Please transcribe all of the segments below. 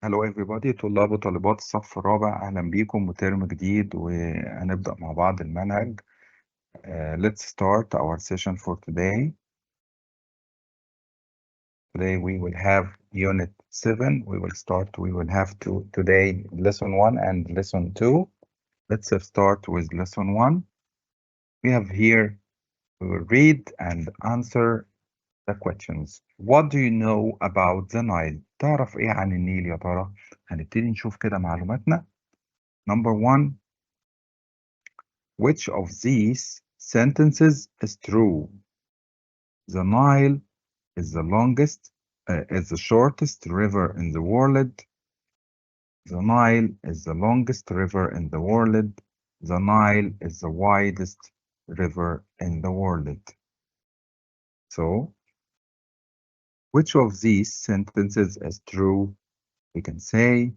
Hello everybody طلاب وطالبات الصف الرابع أهلا بيكم وترم جديد وهنبدأ مع بعض المنهج. Let's start our session for today. Today we will have unit 7. We will have today lesson 1 and lesson 2. Let's start with lesson 1. We have here, we will read and answer the questions. What do you know about the Nile? تعرف إيه عن النيل يا ترى؟ هنبتدي نشوف كده معلوماتنا. Number 1. Which of these sentences is true? The Nile is the shortest river in the world. The Nile is the longest river in the world. The Nile is the widest river in the world. So, which of these sentences is true? We can say,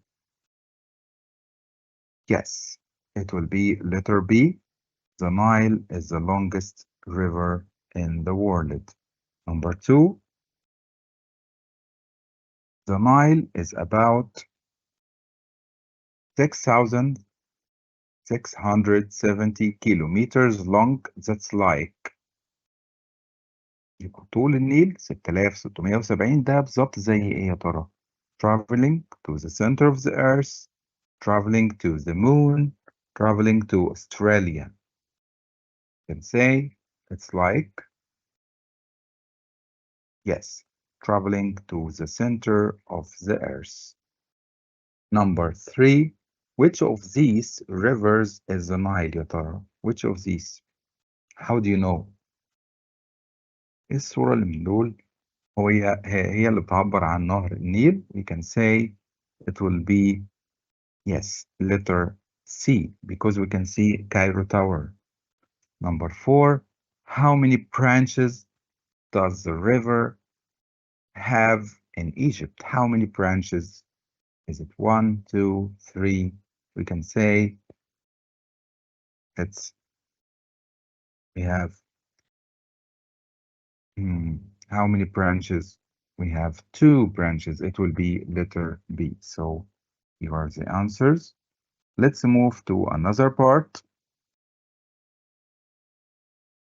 yes, it will be letter B. The Nile is the longest river in the world. Number 2, the Nile is about 6,670 kilometers long. That's like طول النيل 6,670. ده بالظبط زي ايه يا ترى؟ Traveling to the center of the earth, traveling to the moon, traveling to Australia. You can say it's like, yes, traveling to the center of the earth. Number 3, which of these rivers is the Nile يا ترى؟ Which of these? How do you know? إيه الصورة اللي من دول؟ هي اللي بتعبر عن نهر النيل. We can say it will be, yes, letter C, because we can see Cairo Tower. Number 4, how many branches does the river have in Egypt? How many branches? Is it 1, 2, 3? We can say we have, how many branches? We have 2 branches. It will be letter B. So here are the answers. Let's move to another part.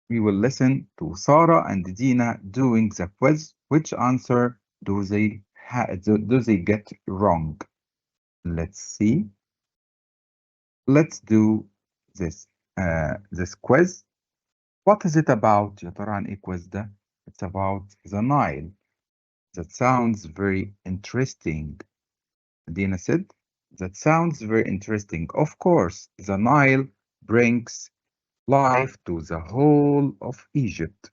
We will listen to Sarah and Dina doing the quiz. Which answer do they get wrong? Let's see. Let's do this quiz. What is it about? يا ترى عن إيه quiz ده? It's about the Nile. That sounds very interesting. Dina said, that sounds very interesting. Of course, the Nile brings life to the whole of Egypt.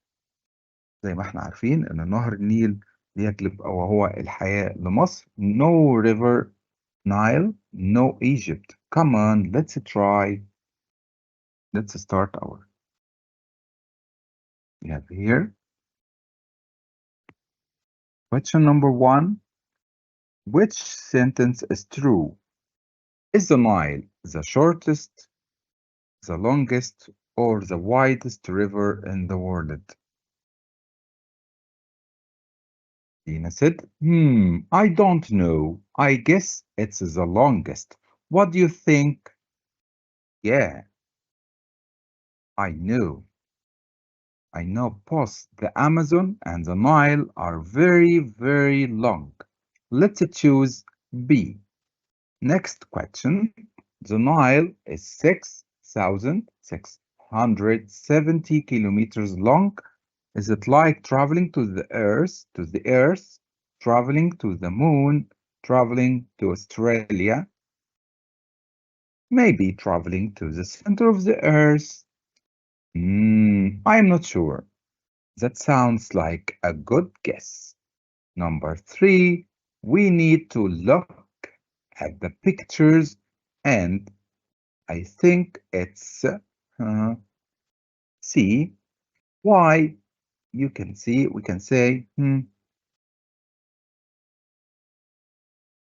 زي ما احنا عارفين ان نهر النيل بيجلب او هو الحياة لمصر. No river Nile, no Egypt. Come on, let's try. Let's start our. We have here. Question number 1. Which sentence is true? Is the Nile the shortest, the longest, or the widest river in the world? Dina said, I don't know. I guess it's the longest. What do you think? Yeah, I know. I know both the Amazon and the Nile are very, very long. Let's choose B. Next question. The Nile is 6,670 kilometers long. Is it like traveling to the Earth, traveling to the moon, traveling to Australia? Maybe traveling to the center of the Earth. I'm not sure. That sounds like a good guess. Number 3, we need to look at the pictures, and I think it's C. Why? You can see, we can say,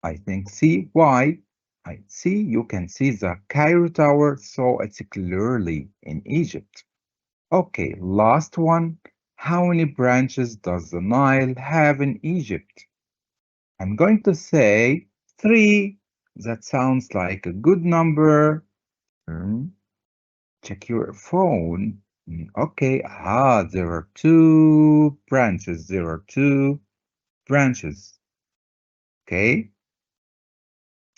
I think C. Why? I see, you can see the Cairo Tower, so it's clearly in Egypt. Okay, last one. How many branches does the Nile have in Egypt? I'm going to say 3. That sounds like a good number. Check your phone. Okay. There are 2 branches. There are 2 branches. Okay.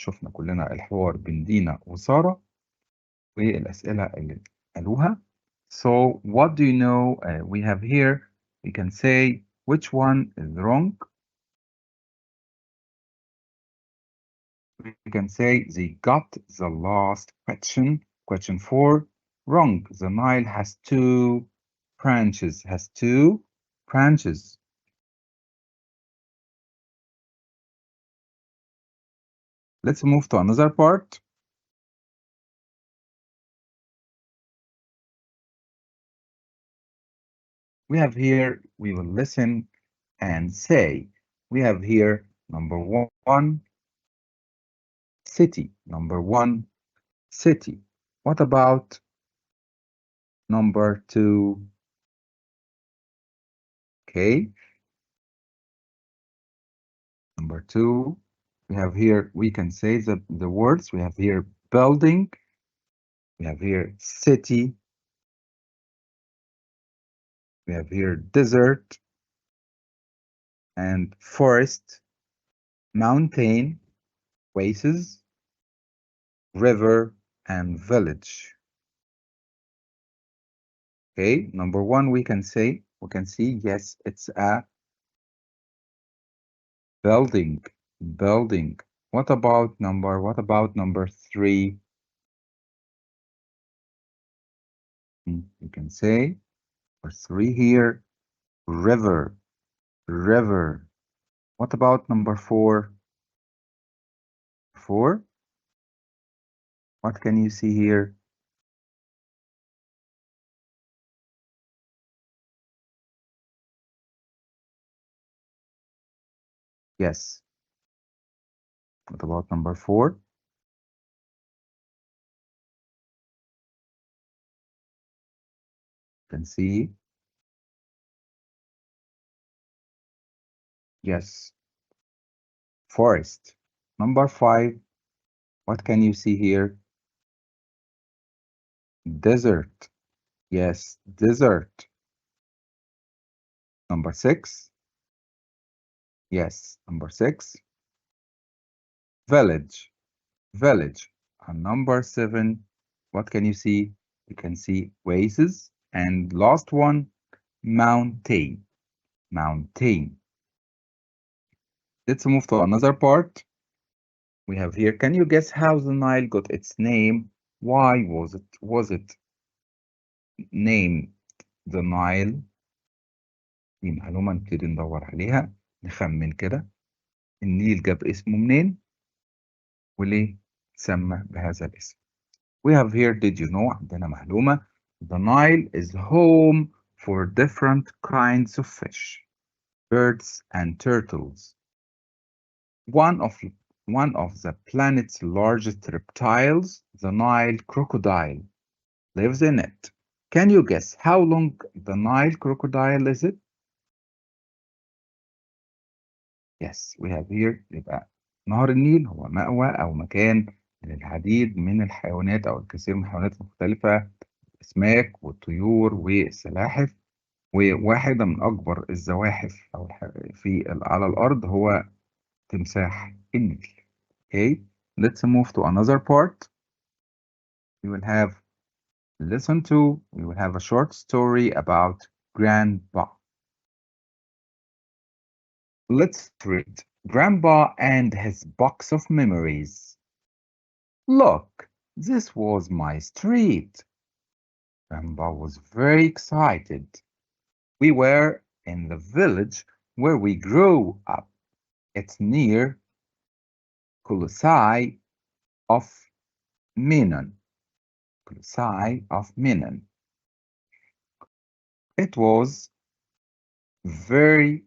شفنا كلنا الحوار بين دينا وسارة والأسئلة اللي قالوها. So what do you know we have here? We can say which one is wrong. We can say they got the last question. Question 4, wrong. The Nile has 2 branches. Has 2 branches. Let's move to another part. We have here, we will listen and say. We have here number 1, city. Number 1, city. What about number 2? Okay. Number 2, we have here, we can say the words. We have here building. We have here city. We have here desert and forest, mountain, oasis, river, and village. Okay, number 1, we can see, yes, it's a building. Building. What about number 3? You can say for 3 here, river. River. What about number 4? 4? What can you see here? Yes. What about number 4? You can see. Yes. Forest. Number 5. What can you see here? Desert. Yes, desert. Number 6. Yes, number 6. Village. Village. And number 7. What can you see? You can see oasis. And last one, mountain. Mountain. Let's move to another part. We have here, can you guess how the Nile got its name? Why was it named the Nile؟ دي معلومة نبتدي ندور عليها، نخمن كده النيل جاب اسمه منين وليه تسمى بهذا الاسم. We have here, did you know؟ عندنا معلومة. The Nile is home for different kinds of fish, birds and turtles. One of the planet's largest reptiles, the Nile crocodile, lives in it. Can you guess how long the Nile crocodile is it? Yes, we have here. يبقى نهر النيل هو مأوى أو مكان للعديد من الحيوانات أو الكثير من الحيوانات المختلفة، الأسماك والطيور والسلاحف، وواحدة من أكبر الزواحف أو على الأرض هو تمساح النيل. Okay, let's move to another part. We will have lesson 2. We will have a short story about Grandpa. Let's read. Grandpa and his box of memories. Look, this was my street. Grandpa was very excited. We were in the village where we grew up. It's near Colossae of Menon. Colossae of Menon. It was very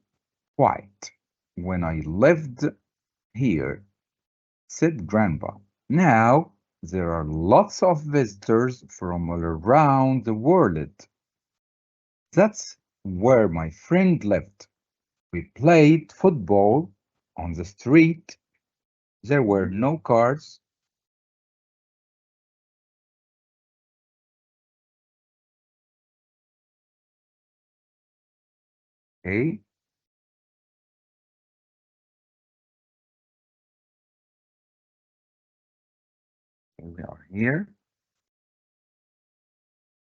quiet when I lived here, said Grandpa. Now there are lots of visitors from all around the world. That's where my friend lived. We played football on the street. There were no cars. Okay, we are here.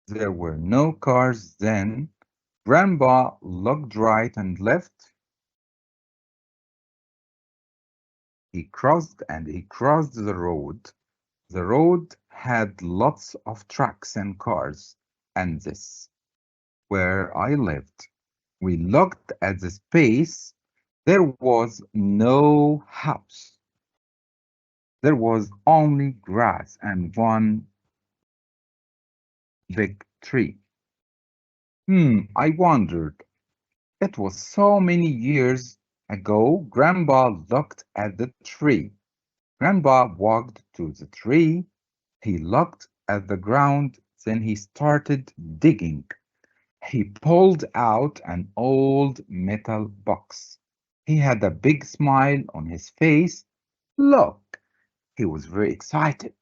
There were no cars then. Grandpa looked right and left. He crossed the road. The road had lots of trucks and cars, and this where I lived. We looked at the space. There was no house. There was only grass and one big tree. I wondered. It was so many years ago. Grandpa looked at the tree. Grandpa walked to the tree. He looked at the ground. Then he started digging. He pulled out an old metal box. He had a big smile on his face. Look, he was very excited.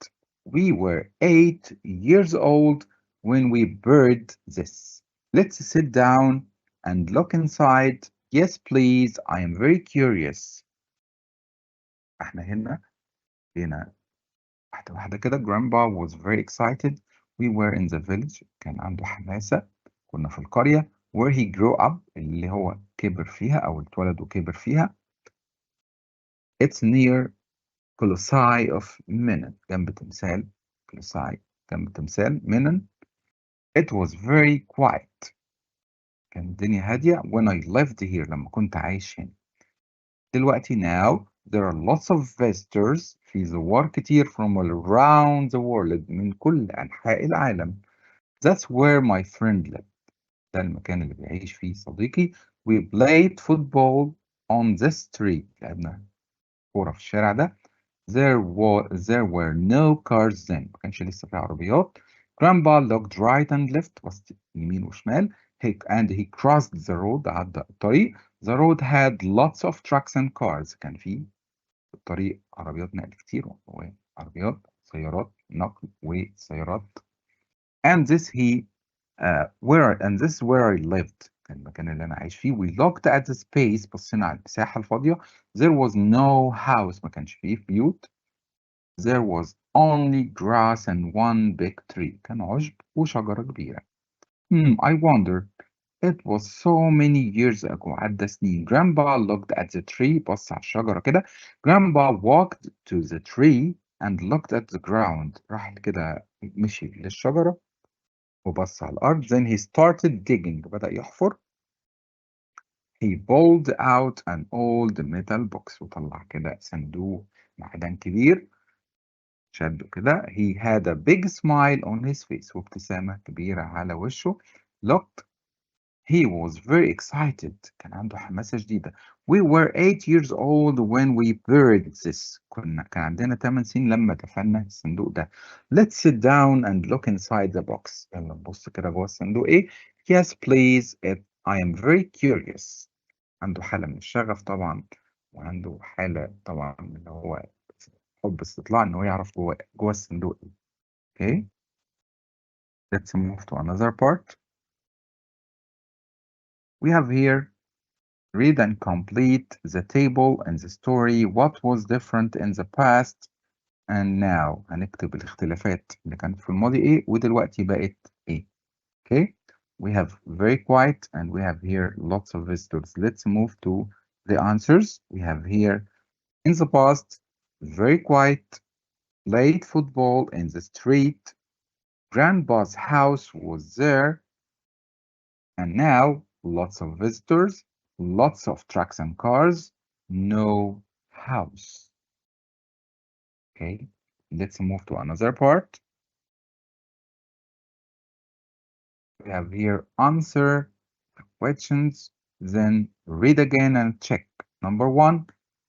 We were 8 years old when we buried this. Let's sit down and look inside. Yes, please. I am very curious. احنا هنا واحدة واحدة كده. Grandpa was very excited. We were in the village. كان عنده حماسة. كنا في القرية where he grew up اللي هو كبر فيها أو اتولد وكبر فيها. It's near Colossae of Menon. جنب تمثال Colossae. جنب تمثال Menon. It was very quiet. كان الدنيا هادية when I lived here لما كنت عايش هنا. دلوقتي now there are lots of visitors. في زوار كتير from all around the world من كل أنحاء العالم. That's where my friend lived. ده المكان اللي بيعيش فيه صديقي. We played football on this street. لعبنا كورة في الشارع ده. There were no cars then. ما كانش لسه في عربيات. Grandpa looked right and left. بص يمين وشمال. And he crossed the road. عدى الطريق. The road had lots of trucks and cars. كان في الطريق عربيات نقل كتير وعربيات سيارات نقل وسيارات. And this is where I lived. كان المكان اللي أنا عايش فيه. We looked at the space. بصينا على المساحة الفاضية. There was no house. ما كانش فيه بيوت. There was only grass and one big tree. كان عشب وشجرة كبيرة. I wonder. It was so many years ago. عدى سنين. Grandpa looked at the tree. بص على الشجرة كده. Grandpa walked to the tree and looked at the ground. راح كده مشي للشجرة وبص على الأرض. Then he started digging. بدأ يحفر. He pulled out an old metal box. وطلع كده صندوق معدن كبير. شده كده. He had a big smile on his face. وابتسامة كبيرة على وشه. Looked. He was very excited. كان عنده حماسة شديدة. We were 8 years old when we buried this. كان عندنا 8 سنين لما دفنا الصندوق ده. Let's sit down and look inside the box. يلا نبص كده جوه الصندوق ايه. Yes, please. I am very curious. عنده حالة من الشغف طبعا. وعنده حالة طبعا اللي هو حب استطلاع ان هو يعرف جوه الصندوق ايه. Okay. Let's move to another part. We have here read and complete the table and the story. What was different in the past and now. هنكتب الاختلافات اللي كانت في الماضي ايه ودلوقتي بقت ايه. Okay. We have very quiet and we have here lots of visitors. Let's move to the answers. We have here in the past very quiet, played football in the street. Grandpa's house was there. And now lots of visitors, lots of trucks and cars, no house. Okay, let's move to another part. We have here answer questions, then read again and check. Number 1,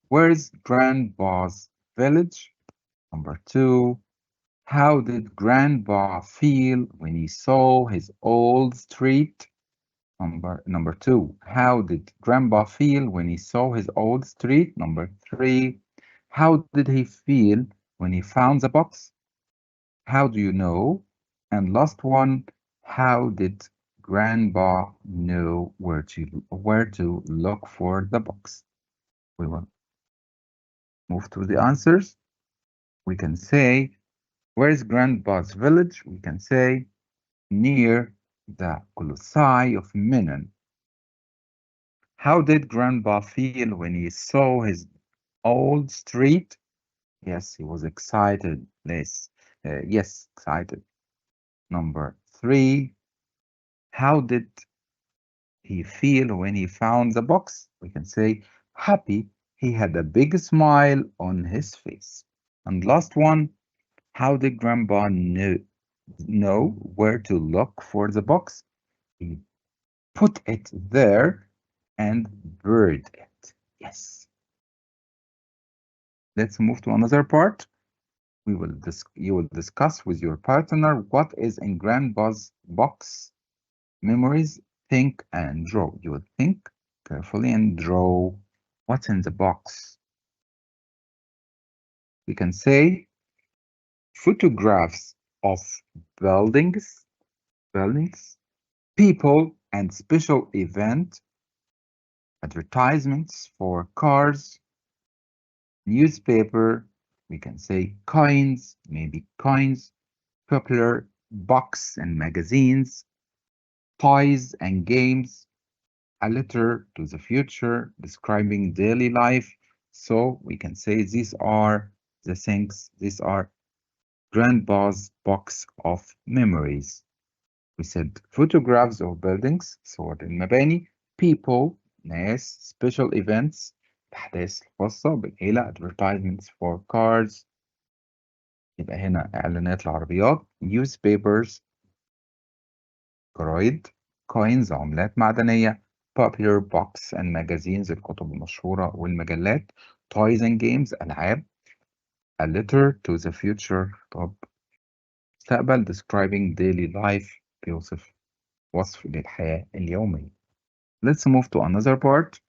where is Grandpa's village? Number 2, how did Grandpa feel when he saw his old street? Number 2, how did Grandpa feel when he saw his old street? Number 3, How did he feel when he found the box? How do you know? And last one, how did Grandpa know where to look for the box? We will move to the answers. We can say, where is Grandpa's village? We can say, near the Colossi of Menon. How did Grandpa feel when he saw his old street? Yes, he was excited. Yes, excited. Number 3, how did he feel when he found the box? We can say happy. He had a big smile on his face. And last one, how did Grandpa know where to look for the box? He put it there and buried it. Yes. Let's move to another part. You will discuss with your partner what is in Grandpa's box. Memories, think and draw. You will think carefully and draw what's in the box. We can say photographs of buildings, buildings, people and special event, advertisements for cars, newspaper, we can say coins, maybe coins, popular books and magazines, toys and games, a letter to the future describing daily life. So we can say these are the things, these are Grandpa's box of memories. We said photographs of buildings صور المباني, people ناس, special events الأحداث الخاصة بالعيلة, advertisements for cars يبقى هنا إعلانات العربيات, newspapers جرايد, coins عملات معدنية, popular books and magazines الكتب المشهورة والمجلات, toys and games ألعاب, a letter to the future خطاب مستقبل describing daily life بيوصف وصف للحياة اليومية. Let's move to another part.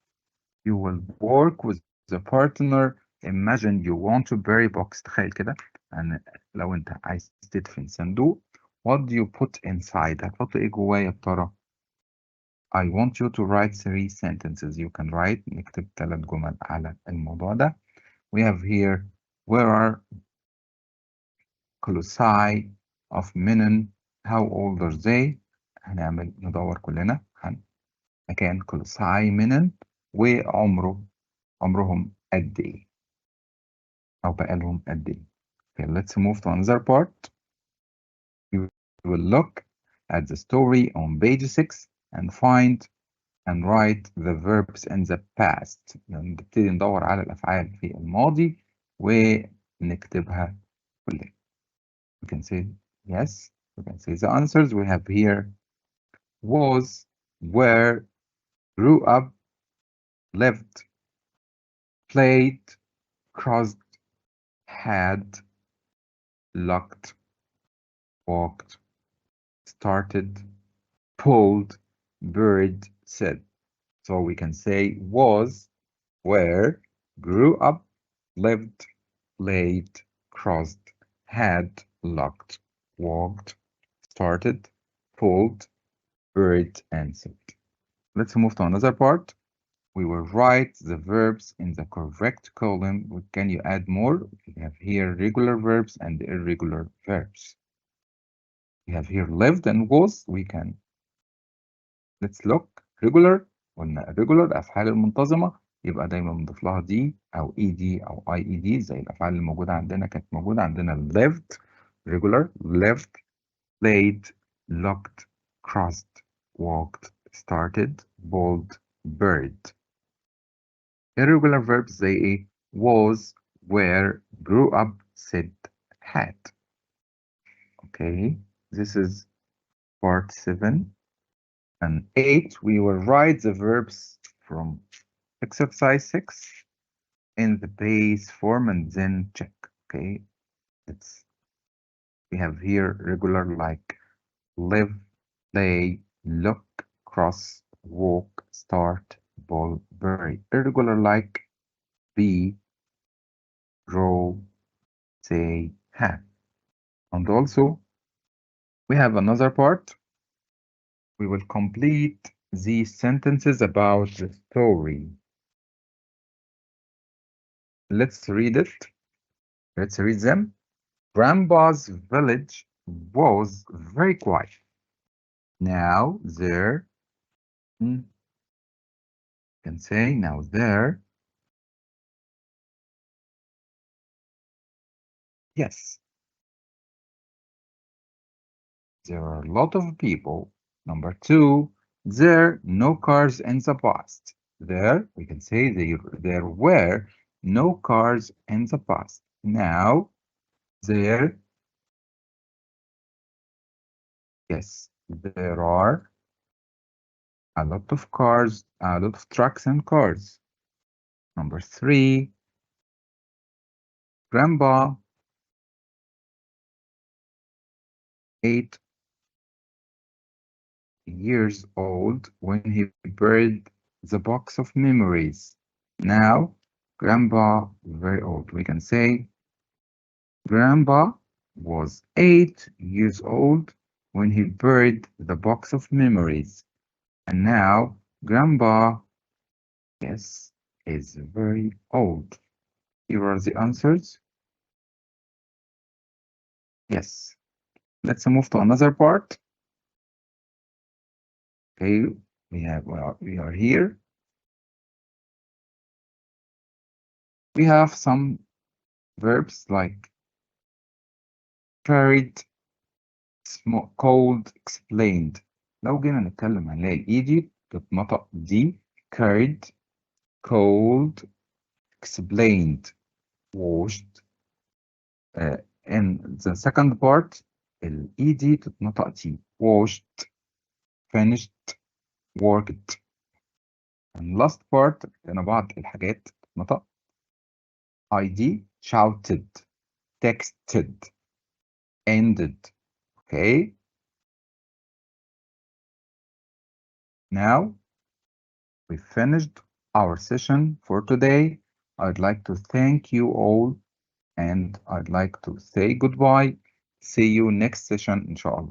You will work with the partner. Imagine you want to bury box. تخيل كده أن لو أنت عايز تدفن صندوق. What do you put inside? هتحط إيه جواه يا ترى؟ I want you to write 3 sentences. You can write نكتب 3 جمل على الموضوع ده. We have here, where are Colossi of Menon? How old are they? هنعمل ندور كلنا عن مكان كولوساي منن عمرهم قد ايه او بقالهم قد ايه. Okay, let's move to another part. You will look at the story on page 6 and find and write the verbs in the past. يعني نبتدي ندور على الأفعال في الماضي ونكتبها كلها. We can say yes. We can say the answers we have here: was, were, grew up, lived, played, crossed, had, locked, walked, started, pulled, buried, said. So we can say was, were, grew up, lived, played, crossed, had, locked, walked, started, pulled, buried, and said. Let's move to another part. We will write the verbs in the correct column. Can you add more? We have here regular verbs and irregular verbs. We have here lived and was. Let's look. Regular. قلنا irregular الأفعال المنتظمة يبقى دايما بنضيف لها دي أو ed أو ied زي الأفعال اللي موجودة عندنا. كانت موجودة عندنا lived regular, lived, played, looked, crossed, walked, started, pulled, buried. Irregular verbs زي ايه؟ was, were, grew up, said, had. Okay, this is part 7. And 8, we will write the verbs from exercise 6 in the base form and then check. Okay, we have here regular like live, play, look, cross, walk, start, pull, bury. Irregular like be, draw, say, have. And also, we have another part. We will complete these sentences about the story. Let's read it. Let's read them. Grandpa's village was very quiet. Now there, can say now there, yes, there are a lot of people. Number two, there no cars in the past. There we can say there were no cars in the past. Now there, yes, there are a lot of cars, a lot of trucks and cars. Number three, Grandpa ate years old when he buried the box of memories. Now, Grandpa, very old. We can say Grandpa was 8 years old when he buried the box of memories. And now, Grandpa, yes, is very old. Here are the answers. Yes. Let's move to another part. Okay, we are here. We have some verbs like carried, cold, explained. لو جينا نتكلم هنلاقي الايدي تتنطق دي carried, cold, explained, washed. In the second part الايدي تتنطق تي washed, finished, worked. and last part هنا بعض الحاجات تتنطق ID shouted, texted, ended. Okay. Now we finished our session for today. I'd like to thank you all and I'd like to say goodbye. See you next session, inshallah.